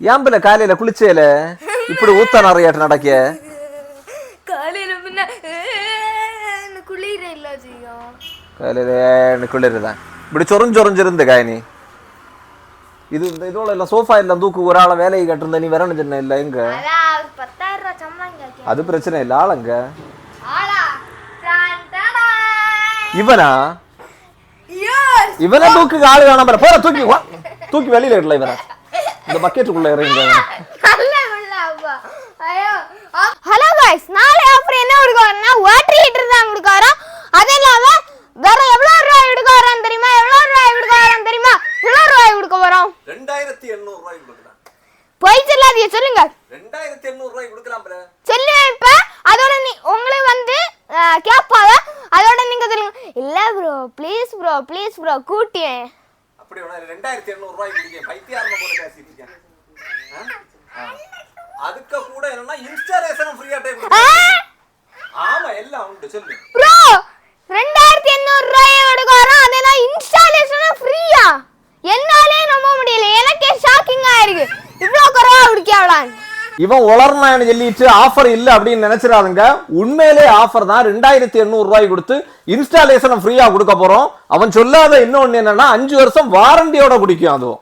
ஏம்பில காலையில குளிச்சேல இப்படி ஊத்த நிறையாட்டு நடக்கிய காலையில பின்ன குளிர இல்ல செய்யும் காலையில குளிருதான் இப்படி சொரிஞ்சொரிஞ்சிருந்து காயனி இது இந்த இதோட எல்லாம் சோஃபா எல்லாம் தூக்கு ஒரு ஆளை வேலையை கட்டிருந்த நீ வரணும் சொன்ன இல்ல எங்க 10,000 ரூபாய் சம்பளம் அது பிரச்சனை இல்ல ஆளுங்க ஆளா இவனா இவனை தூக்கு ஆளு காணாம போற தூக்கி தூக்கி வெளியில இடல இவனை இந்த பக்கெட்டுக்குள்ள இறங்க ஹலோ गाइस நாளை ஆஃபர் என்ன கொடுக்கறனா வாட்டர் ஹீட்டர் தான் கொடுக்கறோம் அது இல்லாம வேற எவ்வளவு ரூபாய் கொடுக்க வரோம் தெரியுமா எவ்வளவு ரூபாய் கொடுக்க வரோம் தெரியுமா எவ்வளவு ரூபாய் கொடுக்க வரோம் 2800 ரூபாய் கொடுக்கலாம் போய் சொல்லாதீங்க சொல்லுங்க 2800 ரூபாய் கொடுக்கலாம் ப்ரோ சொல்லுங்க இப்ப அதோட நீ உங்களுக்கு வந்து கேட்பாங்க அதோட நீங்க சொல்லுங்க இல்ல ப்ரோ ப்ளீஸ் ப்ரோ கூட்டியே அப்படி வேணா 2800 ரூபாய் கொடுங்க பைத்தியாரமா போல பேசிட்டு இருக்கேன் அதுக்கு கூட என்னன்னா இன்ஸ்டாலேஷன் ஃப்ரீயா டைம் கொடுங்க ஆமா எல்லாம் உண்டு சொல்லு ப்ரோ 2800 ரூபாய் எடுக்கறோம் அதெல்லாம் இன்ஸ்டாலேஷன் ஃப்ரீயா என்னாலே நம்ப முடியல எனக்கே ஷாக்கிங்கா இருக்கு இவ்ளோ குறைவா குடிக்கவலாம் இவன் உளர்னான்னு சொல்லிட்டு ஆஃபர் இல்ல அப்படின்னு நினைச்சிடாதுங்க உண்மையிலே ஆஃபர் தான் 2800 ரூபாய் கொடுத்து இன்ஸ்டாலேஷன் ஃப்ரீயா கொடுக்க போறோம் அவன் சொல்லாத இன்னொன்னு என்னன்னா 5 வருஷம் வாரண்டியோட குடிக்கும் அதுவும்